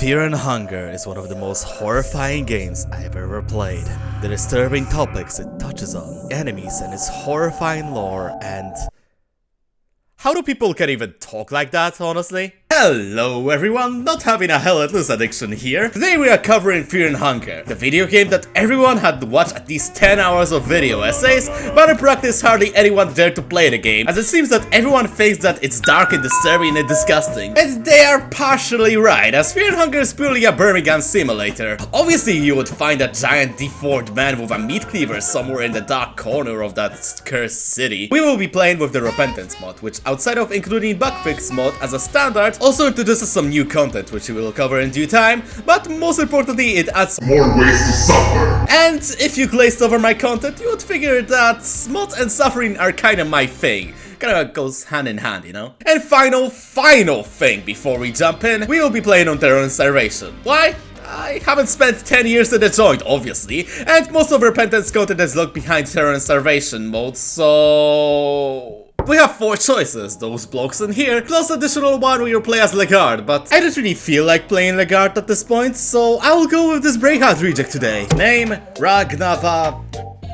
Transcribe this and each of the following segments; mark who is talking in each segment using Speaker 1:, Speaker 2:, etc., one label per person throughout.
Speaker 1: Fear and Hunger is one of the most horrifying games I have ever played. The disturbing topics it touches on, enemies and its horrifying lore, and... how do people can even talk like that, honestly? Hello everyone, not having a hell let loose addiction here. Today we are covering Fear and Hunger, the video game that everyone had to watch at least 10 hours of video essays, but in practice hardly anyone dared to play the game, as it seems that everyone thinks that it's dark and disturbing and disgusting. And they are partially right, as Fear and Hunger is purely a Birmingham simulator. Obviously you would find a giant deformed man with a meat cleaver somewhere in the dark corner of that cursed city. We will be playing with the Repentance mod, which outside of including bugfix mod as a standard, also introduces some new content which we will cover in due time, but most importantly it adds more ways to suffer. And if you glazed over my content, you would figure that mods and suffering are kinda my thing. Kinda goes hand in hand, you know? And final thing before we jump in, we will be playing on Terror and Starvation. Why? I haven't spent 10 years in the joint, obviously, and most of Repentance content is locked behind Terror and Starvation mode, so... we have 4 choices, those blocks in here, plus additional one where you play as Lagarde, but I don't really feel like playing Lagarde at this point, so I will go with this Breakout reject today. Name, Ragnava...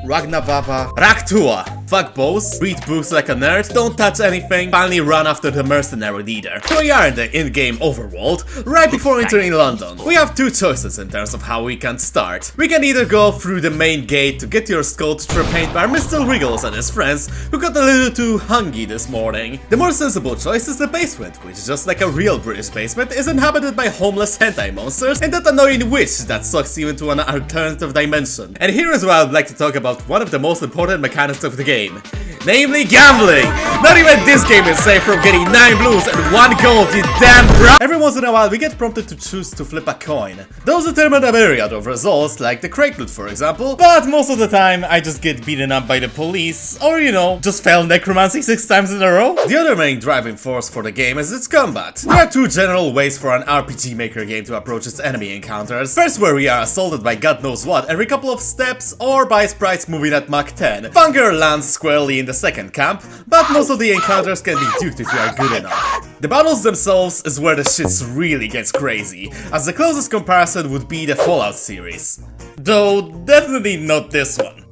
Speaker 1: Raktua. Fuck bows, read books like a nerd, don't touch anything, finally run after the mercenary leader. So we are in the in-game overworld, right before entering London. We have 2 choices in terms of how we can start. We can either go through the main gate to get your skull trepaned by Mr. Wiggles and his friends, who got a little too hungry this morning. The more sensible choice is the basement, which just like a real British basement is inhabited by homeless hentai monsters and that annoying witch that sucks you into an alternative dimension. And here is where I'd like to talk about one of the most important mechanics of the game, namely gambling. Not even this game is safe from getting 9 blues and 1 gold, you damn bro. Every once in a while we get prompted to choose to flip a coin. Those determine a myriad of results, like the crate loot for example, but most of the time I just get beaten up by the police, or you know, just fail necromancy 6 times in a row. The other main driving force for the game is its combat. There are 2 general ways for an RPG Maker game to approach its enemy encounters. First, where we are assaulted by god knows what every couple of steps, or by sprites moving at Mach 10. Hunger lands squarely in the second camp, but most of the encounters can be duped if you are good enough. The battles themselves is where the shit really gets crazy, as the closest comparison would be the Fallout series. Though, definitely not this one.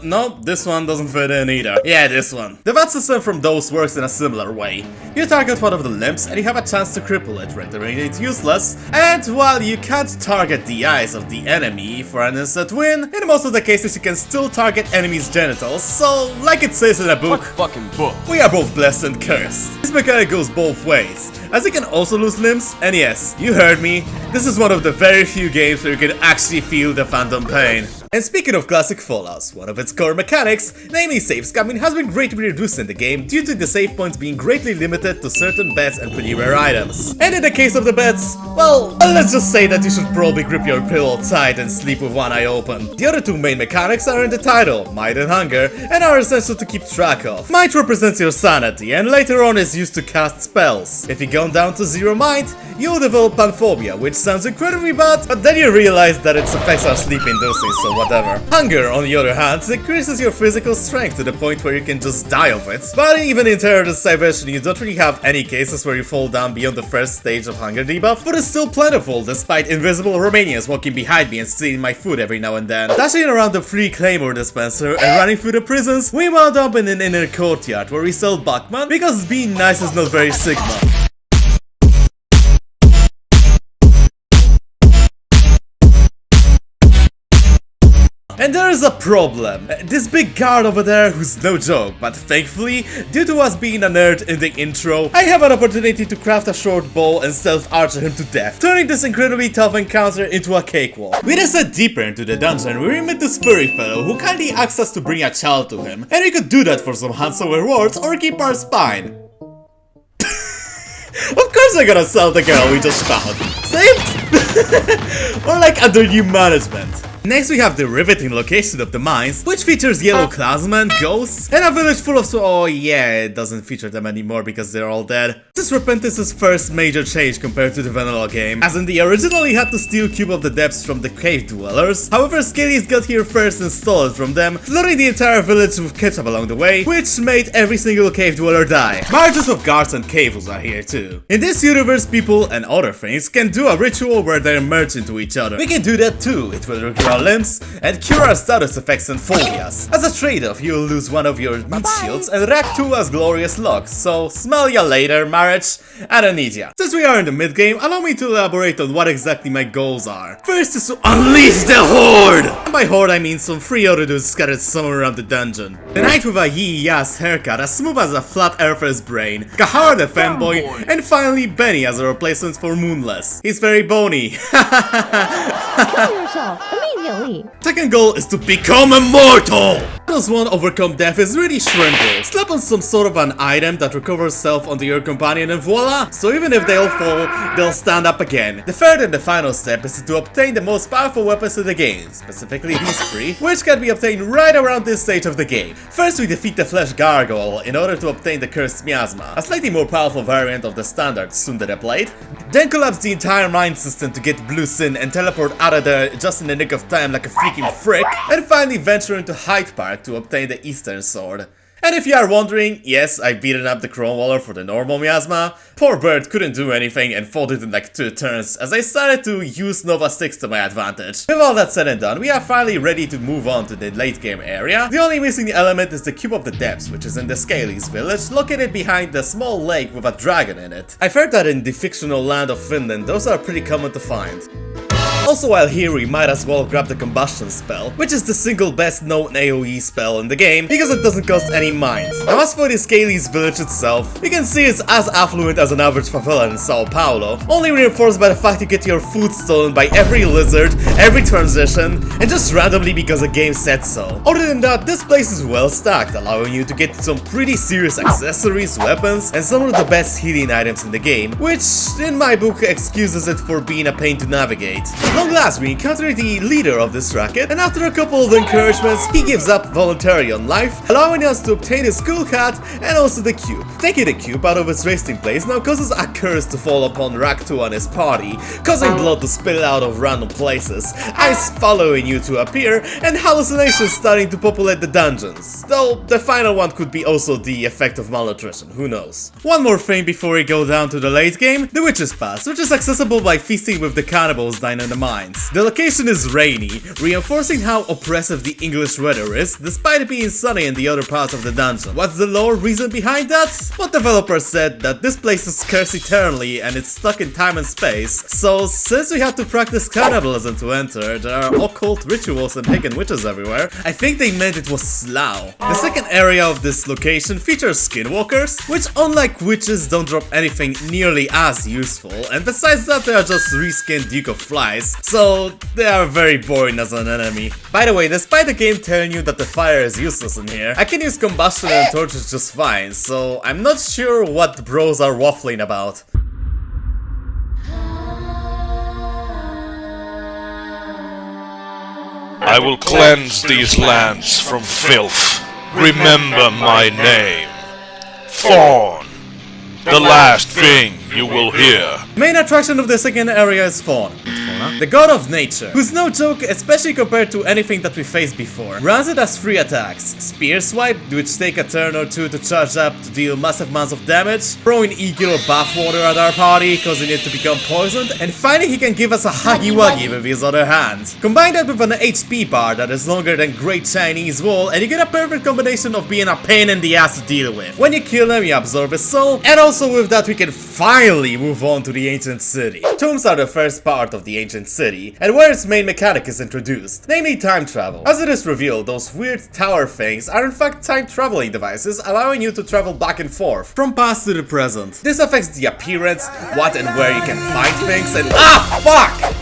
Speaker 1: No, this one doesn't fit in either. Yeah, this one. The VAT system from those works in a similar way. You target one of the limbs and you have a chance to cripple it, rendering it useless. And while you can't target the eyes of the enemy for an instant win, in most of the cases you can still target enemies' genitals, so like it says in a book,
Speaker 2: what fucking book?
Speaker 1: We are both blessed and cursed. This mechanic goes both ways, as you can also lose limbs, and yes, you heard me, this is one of the very few games where you can actually feel the phantom pain. And speaking of classic Fallouts, one of its core mechanics, namely save scamming, has been greatly reduced in the game due to the save points being greatly limited to certain bets and pretty rare items. And in the case of the bets, well, let's just say that you should probably grip your pillow tight and sleep with one eye open. The other 2 main mechanics are in the title, Might and Hunger, and are essential to keep track of. Might represents your sanity, and later on is used to cast spells. If you go down to 0 might, you'll develop panphobia, which sounds incredibly bad, but then you realize that its effects are sleep-inducing, so whatever. Hunger, on the other hand, increases your physical strength to the point where you can just die of it. But even in Terror and Starvation, you don't really have any cases where you fall down beyond the first stage of hunger debuff, but it's still plentiful despite invisible Romanians walking behind me and stealing my food every now and then. Dashing around the free Claymore dispenser and running through the prisons, we wound up in an inner courtyard where we sell Bachman because being nice is not very Sigma. And there is a problem. This big guard over there who's no joke, but thankfully, due to us being a nerd in the intro, I have an opportunity to craft a short bow and stealth archer him to death, turning this incredibly tough encounter into a cakewalk. We then step deeper into the dungeon where we meet this furry fellow who kindly asks us to bring a child to him, and we could do that for some handsome rewards or keep our spine. Of course I'm gonna sell the girl we just found. Saved? Or like under new management. Next we have the riveting location of the mines, which features yellow clansmen, ghosts, and a village full of oh yeah, it doesn't feature them anymore because they're all dead. This is Repentance's first major change compared to the vanilla game, as in the original he had to steal Cube of the Depths from the cave dwellers. However, Scaly's got here first and stole it from them, flooding the entire village with ketchup along the way, which made every single cave dweller die. Marches of guards and caves are here too. In this universe, people and other things can do a ritual where they merge into each other. We can do that too. It will regrow our limbs and cure our status effects and phobias. As a trade-off, you'll lose one of your meat shields and rack 2 as glorious locks, so smell ya later, marriage, I don't need ya. Since we are in the mid-game, allow me to elaborate on what exactly my goals are. First is to unleash the Horde! And by Horde I mean some 3 other dudes scattered somewhere around the dungeon. The knight with a yee-yas haircut as smooth as a flat earther's brain, Kahar the fanboy, and finally Benny as a replacement for Moonless. He's very bony.
Speaker 2: Kill yourself immediately.
Speaker 1: Second goal is to become immortal! Does one overcome death is really simple. Slap on some sort of an item that recovers self onto your companion and voila! So even if they'll fall, they'll stand up again. The third and the final step is to obtain the most powerful weapons in the game, specifically these 3, which can be obtained right around this stage of the game. First we defeat the Flesh Gargoyle in order to obtain the Cursed Miasma, a slightly more powerful variant of the standard Tsundere Blade. Then collapse the entire mine system to get Blue Sin and teleport out of there just in the nick of time like a freaking frick. And finally venture into Hyde Park to obtain the Eastern Sword. And if you are wondering, yes, I beaten up the Cronewaller for the normal Miasma. Poor bird couldn't do anything and folded in like 2 turns as I started to use Nova 6 to my advantage. With all that said and done, we are finally ready to move on to the late game area. The only missing element is the Cube of the Depths, which is in the Scaly's village, located behind the small lake with a dragon in it. I've heard that in the fictional land of Finland, those are pretty common to find. Also, while here we might as well grab the Combustion spell, which is the single best known AoE spell in the game, because it doesn't cost any mines. Now as for the Scaly's village itself, you can see it's as affluent as an average favela in Sao Paulo, only reinforced by the fact you get your food stolen by every lizard, every transition, and just randomly because the game said so. Other than that, this place is well stacked, allowing you to get some pretty serious accessories, weapons, and some of the best healing items in the game, which in my book excuses it for being a pain to navigate. Long last, we encounter the leader of this racket, and after a couple of encouragements, he gives up voluntarily on life, allowing us to obtain his cool hat and also the cube. Taking the cube out of its resting place now causes a curse to fall upon Raktu and his party, causing blood to spill out of random places, ice following you to appear, and hallucinations starting to populate the dungeons. Though the final one could be also the effect of malnutrition, who knows. One more thing before we go down to the late game, the Witch's Pass, which is accessible by feasting with the cannibals down in the mines. The location is rainy, reinforcing how oppressive the English weather is, despite it being sunny in the other parts of the dungeon. What's the lore reason behind that? One developer said that this place is cursed eternally and it's stuck in time and space, so since we have to practice cannibalism to enter, there are occult rituals and pagan witches everywhere, I think they meant it was Slough. The second area of this location features skinwalkers, which unlike witches don't drop anything nearly as useful, and besides that they are just reskinned Duke of Flies, so they are very boring as an enemy. By the way, despite the game telling you that the fire is useless in here, I can use combustion and torches just fine, so I'm not sure what bros are waffling about.
Speaker 3: I will cleanse these lands from filth. Remember my name. Fawn. The last thing you will hear.
Speaker 1: Main attraction of the second area is Fawn, the god of nature, who's no joke, especially compared to anything that we faced before. Runs it as 3 attacks: Spear Swipe, which take a turn or 2 to charge up to deal massive amounts of damage, throwing Eagle or bathwater at our party, causing it to become poisoned, and finally he can give us a Huggy Wuggy with his other hand. Combine that with an HP bar that is longer than Great Chinese Wall, and you get a perfect combination of being a pain in the ass to deal with. When you kill him, you absorb his soul, and also with that we can finally move on to the Ancient City. Tombs are the first part of the Ancient City, and where its main mechanic is introduced, namely time travel. As it is revealed, those weird tower things are in fact time traveling devices, allowing you to travel back and forth, from past to the present. This affects the appearance, what and where you can find things, and fuck!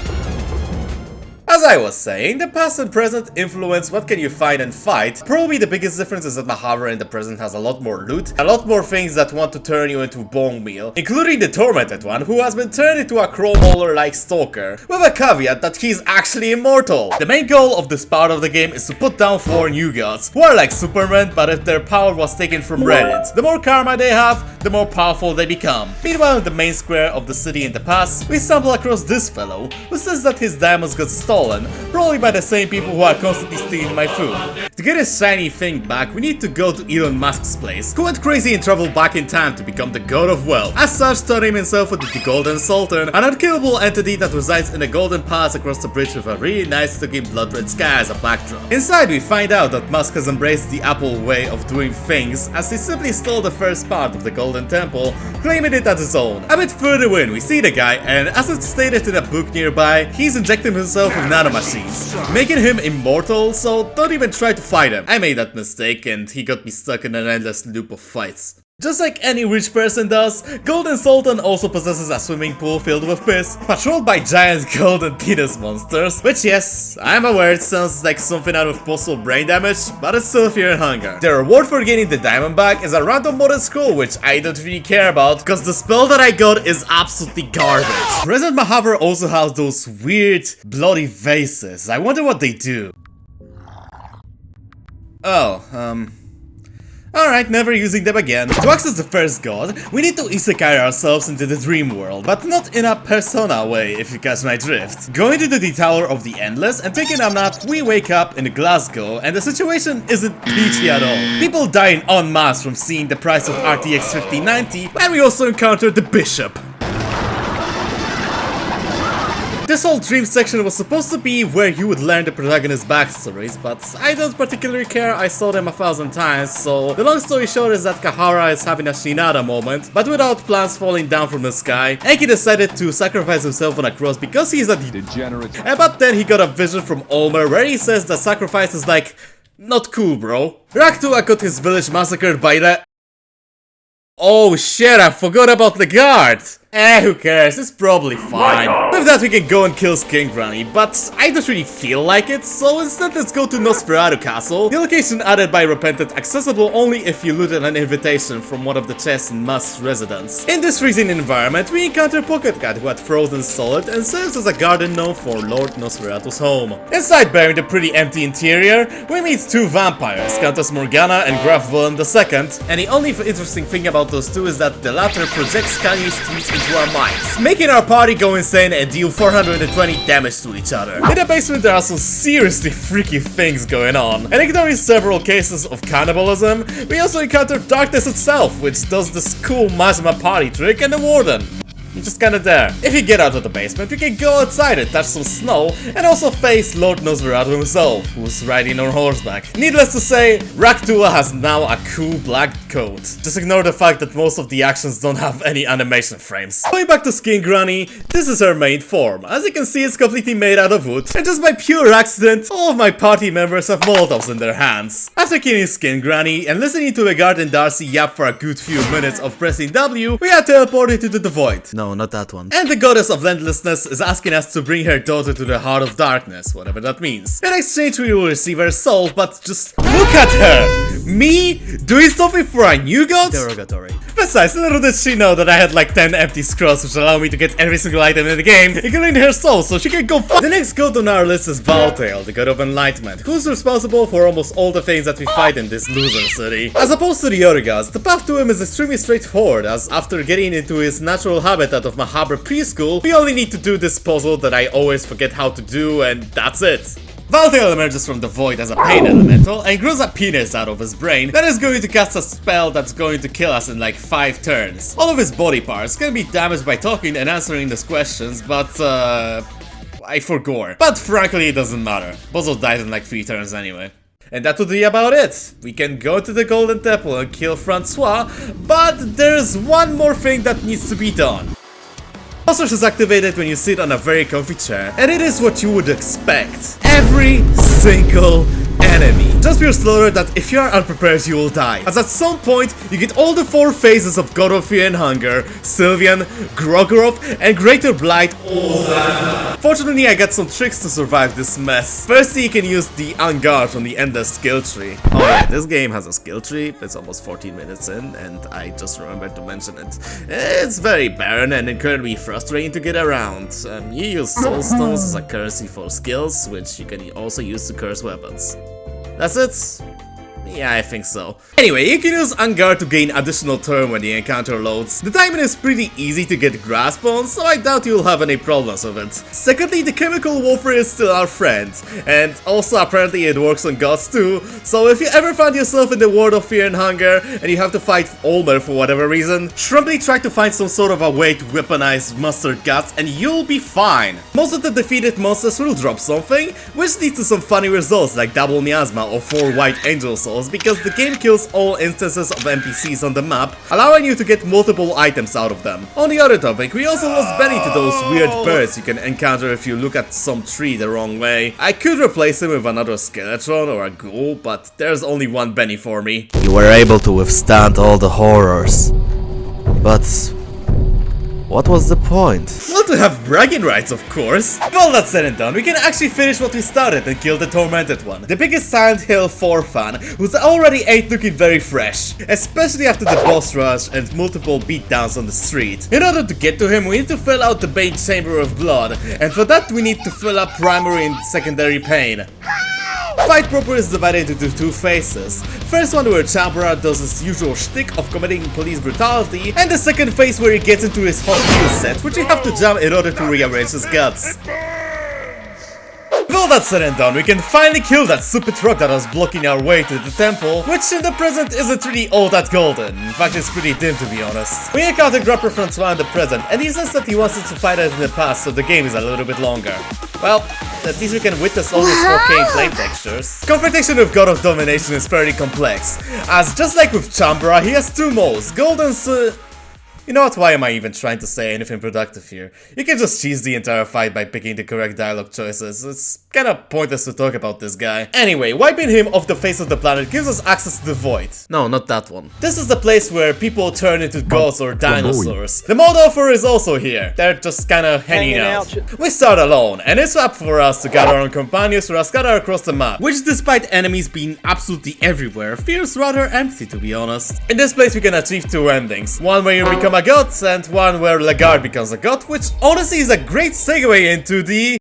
Speaker 1: As As I was saying, the past and present influence what can you find and fight. Probably the biggest difference is that Mah'abre in the present has a lot more loot, a lot more things that want to turn you into bone meal, including the Tormented One, who has been turned into a crow mauler like stalker, with a caveat that he's actually immortal. The main goal of this part of the game is to put down 4 new gods, who are like Superman, but if their power was taken from Reddit. The more karma they have, the more powerful they become. Meanwhile, in the main square of the city in the past, we stumble across this fellow, who says that his diamonds got stolen, probably by the same people who are constantly stealing my food. To get his shiny thing back, we need to go to Elon Musk's place, who went crazy and traveled back in time to become the god of wealth. As such, turning himself into the Golden Sultan, an unkillable entity that resides in a golden palace across the bridge with a really nice looking blood red sky as a backdrop. Inside, we find out that Musk has embraced the Apple way of doing things, as he simply stole the first part of the Golden Temple, claiming it as his own. A bit further in, we see the guy, and as it's stated in a book nearby, he's injecting himself with nanomachines, making him immortal, so don't even try to fight him. I made that mistake, and he got me stuck in an endless loop of fights. Just like any rich person does, Golden Sultan also possesses a swimming pool filled with piss, patrolled by giant golden penis monsters, which yes, I'm aware it sounds like something out of possible brain damage, but it's still fear and hunger. The reward for getting the diamond back is a random modded scroll, which I don't really care about, because the spell that I got is absolutely garbage. Resident Mah'abre also has those weird, bloody vases. I wonder what they do. Alright, never using them again. To access the first god, we need to isekai ourselves into the dream world, but not in a Persona way, if you catch my drift. Going to the Tower of the Endless and taking a nap, we wake up in Glasgow, and the situation isn't peachy at all. People dying en masse from seeing the price of RTX 5090, and we also encounter the Bishop. This whole dream section was supposed to be where you would learn the protagonist's backstories, but I don't particularly care, I saw them 1,000 times, so the long story short is that Kahara is having a Shinada moment, but without plants falling down from the sky, Enki decided to sacrifice himself on a cross because he's a degenerate. But then he got a vision from Ulmer where he says that sacrifice is like, not cool bro. Raktua got his village massacred by the... Oh shit, I forgot about the guard! Who cares, it's probably fine. With that we can go and kill Skin Granny, but I don't really feel like it, so instead let's go to Nosferatu Castle, the location added by Repentant, accessible only if you looted an invitation from one of the chests in Musk's residence. In this freezing environment, we encounter Pocketcat, who had frozen solid and serves as a garden gnome for Lord Nosferatu's home. Inside, bearing the pretty empty interior, we meet 2 vampires, Countess Morgana and Graf Willem II, and the only interesting thing about those two is that the latter projects Kanye's tweets into our minds, making our party go insane and deal 420 damage to each other. In the basement there are some seriously freaky things going on, and ignoring several cases of cannibalism, we also encounter darkness itself, which does this cool Majima party trick, and the warden. You're just kinda there. If you get out of the basement, you can go outside and touch some snow, and also face Lord Nosferatu himself, who's riding on horseback. Needless to say, Raktua has now a cool black coat. Just ignore the fact that most of the actions don't have any animation frames. Going back to Skin Granny, this is her main form. As you can see, it's completely made out of wood, and just by pure accident, all of my party members have molotovs in their hands. After killing Skin Granny and listening to a Garden Darcy yap for a good few minutes of pressing W, we are teleported to the void. No, not that one. And the goddess of landlessness is asking us to bring her daughter to the heart of darkness, whatever that means. In exchange, we will receive her soul, but just look at her! Me? Doing something for a new god? Derogatory. Besides, little did she know that I had like 10 empty scrolls which allow me to get every single item in the game, including her soul, so she can go f. The next god on our list is Valteil, the god of enlightenment, who's responsible for almost all the things that we fight in this loser city. As opposed to the other gods, the path to him is extremely straightforward, as after getting into his natural habitat of Mah'abre preschool, we only need to do this puzzle that I always forget how to do, and that's it. Valteil emerges from the void as a pain elemental and grows a penis out of his brain that is going to cast a spell that's going to kill us in like 5 turns. All of his body parts can be damaged by talking and answering these questions, but I forgot. But frankly, it doesn't matter. Bozo died in like 3 turns anyway. And that would be about it. We can go to the Golden Temple and kill Francois, but there's one more thing that needs to be done. Monsters is activated when you sit on a very comfy chair, and it is what you would expect every single enemy. Just pure slaughter that if you are unprepared you will die, as at some point you get all the 4 phases of God of Fear and Hunger, Sylvian, Grogorov, and Greater Blight. Fortunately I got some tricks to survive this mess. Firstly, you can use the On Guard from the Ender skill tree. Oh yeah, this game has a skill tree. It's almost 14 minutes in and I just remembered to mention it. It's very barren and incredibly frustrating to get around. You use soul stones as a currency for skills, which you can also use to curse weapons. That's it? Yeah, I think so. Anyway, you can use On Guard to gain additional turn when the encounter loads. The timing is pretty easy to get grasp on, so I doubt you'll have any problems with it. Secondly, the chemical warfare is still our friend, and also apparently it works on gods too, so if you ever find yourself in the world of Fear and Hunger and you have to fight Olmer for whatever reason, shrubly try to find some sort of a way to weaponize mustard guts and you'll be fine. Most of the defeated monsters will drop something, which leads to some funny results like double miasma or 4 white angel souls, because the game kills all instances of NPCs on the map, allowing you to get multiple items out of them. On the other topic, we also lost Benny to those weird birds you can encounter if you look at some tree the wrong way. I could replace him with another skeleton or a ghoul, but there's only one Benny for me. You were able to withstand all the horrors, but what was the point? Well, to have bragging rights, of course. Well, that's said and done, we can actually finish what we started and kill the Tormented One. The biggest Silent Hill 4 fan, who's already ain't looking very fresh. Especially after the boss rush and multiple beatdowns on the street. In order to get to him, we need to fill out the Bane Chamber of Blood. And for that, we need to fill up primary and secondary pain. Fight proper is divided into 2 phases. First one where Chambra does his usual shtick of committing police brutality, and the second phase where he gets into his hot skill set, which you have to jump in order to rearrange his guts. With all that said and done, we can finally kill that stupid rock that was blocking our way to the temple, which in the present isn't really all that golden. In fact, it's pretty dim to be honest. We encounter Grapper Francois in the present, and he says that he wants us to fight it in the past, so the game is a little bit longer. Well, at least we can witness all these 4K flame textures. Confrontation with God of Domination is fairly complex, as just like with Chambra, he has 2 modes, Gold and You know what, why am I even trying to say anything productive here? You can just cheese the entire fight by picking the correct dialogue choices. It's kinda pointless to talk about this guy. Anyway, wiping him off the face of the planet gives us access to the void. No, not that one. This is the place where people turn into ghosts or dinosaurs. The mod offer is also here. They're just kinda hanging out. We start alone, and it's up for us to gather our companions who are scattered across the map, which despite enemies being absolutely everywhere, feels rather empty to be honest. In this place we can achieve 2 endings. One where you become a god, and one where Lagarde becomes a god, which honestly is a great segue into the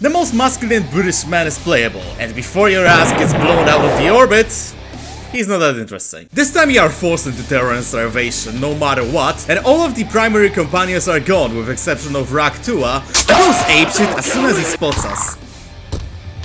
Speaker 1: most masculine British man is playable, and before your ass gets blown out of the orbit, he's not that interesting. This time we are forced into terror and starvation, no matter what, and all of the primary companions are gone, with exception of Raktua, who goes apeshit as soon as he spots us.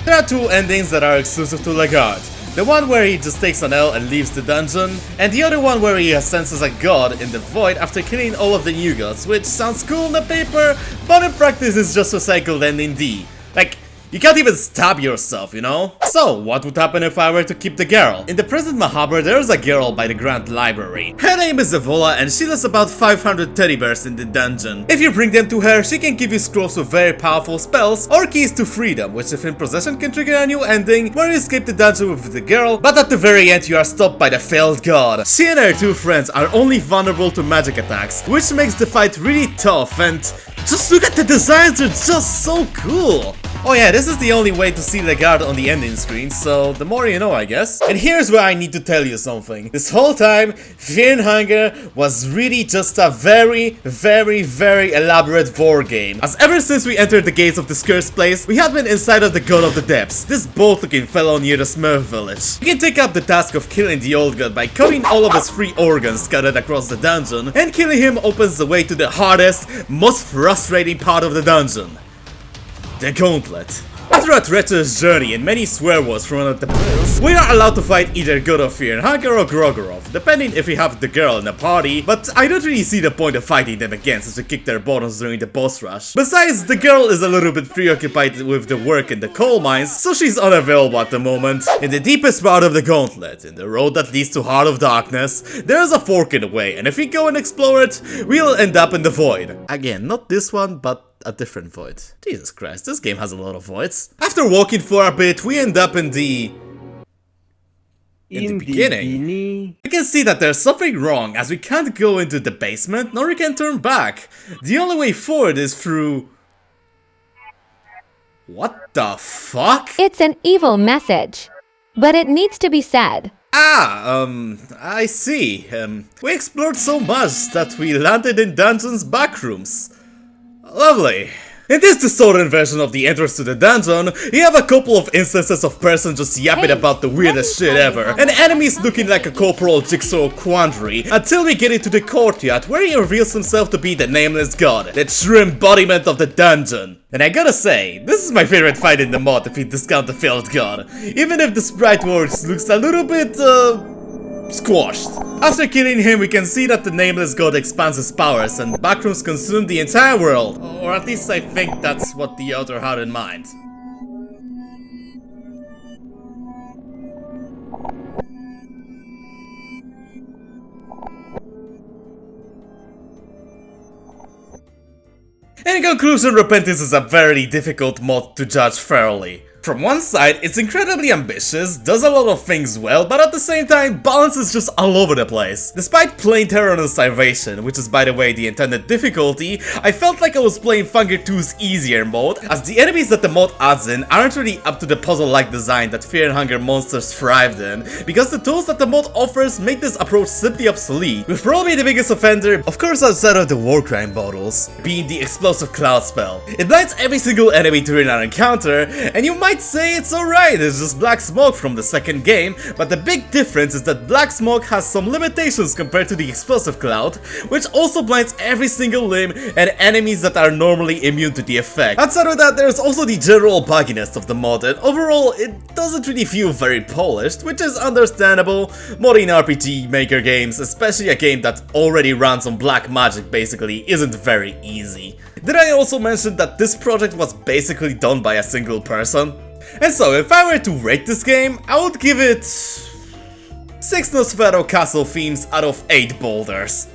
Speaker 1: There are 2 endings that are exclusive to Lagarde. The one where he just takes an L and leaves the dungeon, and the other one where he ascends as a god in the void after killing all of the new gods, which sounds cool on the paper, but in practice is just recycled ending D. Like, you can't even stab yourself, you know? So, what would happen if I were to keep the girl? In the present Mah'abre, there is a girl by the Grand Library. Her name is Evola, and she lists about 500 teddy bears in the dungeon. If you bring them to her, she can give you scrolls with very powerful spells, or keys to freedom, which if in possession can trigger a new ending, where you escape the dungeon with the girl, but at the very end you are stopped by the failed god. She and her 2 friends are only vulnerable to magic attacks, which makes the fight really tough, and just look at the designs, they're just so cool! Oh yeah, this is the only way to see Lagarde on the ending screen, so the more you know, I guess. And here's where I need to tell you something. This whole time, Fear and Hunger was really just a very elaborate war game. As ever since we entered the gates of this cursed place, we have been inside of the God of the Depths, this bolt-looking fellow near the Smurf village. You can take up the task of killing the old god by cutting all of his free organs scattered across the dungeon, and killing him opens the way to the hardest, most frustrating part of the dungeon. The Gauntlet. After a treacherous journey and many swear words from one of the players, we are allowed to fight either God of Fear and Hunger or Grogorov, depending if we have the girl in the party, but I don't really see the point of fighting them again since we kick their bottoms during the boss rush. Besides, the girl is a little bit preoccupied with the work in the coal mines, so she's unavailable at the moment. In the deepest part of the Gauntlet, in the road that leads to Heart of Darkness, there is a fork in the way, and if we go and explore it, we'll end up in the void. Again, not this one, but a different void. Jesus Christ, this game has a lot of voids. After walking for a bit, we end up in the beginning. We can see that there's something wrong, as we can't go into the basement, nor we can turn back. The only way forward is through... What the fuck?
Speaker 2: It's an evil message, but it needs to be said.
Speaker 1: I see. We explored so much that we landed in dungeons' backrooms. Lovely. In this distorted version of the entrance to the dungeon, you have a couple of instances of persons just yapping about the weirdest shit ever, and enemies looking like a corporal jigsaw quandary, until we get into the courtyard, where he reveals himself to be the nameless god, the true embodiment of the dungeon. And I gotta say, this is my favorite fight in the mod if we discount the failed god, even if the sprite works looks a little bit, squashed. After killing him, we can see that the nameless god expands his powers and backrooms consume the entire world. Or at least I think that's what the author had in mind. In conclusion, Repentance is a very difficult mod to judge fairly. From one side, it's incredibly ambitious, does a lot of things well, but at the same time, balance is just all over the place. Despite playing Terror and Starvation, which is by the way the intended difficulty, I felt like I was playing Funger 2's easier mode, as the enemies that the mod adds in aren't really up to the puzzle-like design that Fear and Hunger monsters thrived in, because the tools that the mod offers make this approach simply obsolete, with probably the biggest offender, of course outside of the war crime bottles, being the Explosive Cloud spell. It blinds every single enemy during an encounter, and you might say it's alright, it's just Black Smoke from the second game, but the big difference is that Black Smoke has some limitations compared to the Explosive Cloud, which also blinds every single limb and enemies that are normally immune to the effect. Outside of that, there's also the general bugginess of the mod, and overall it doesn't really feel very polished, which is understandable. Modding RPG Maker games, especially a game that already runs on black magic basically, isn't very easy. Did I also mention that this project was basically done by a single person? And so, if I were to rate this game, I would give it 6 Nosferatu Castle themes out of 8 boulders.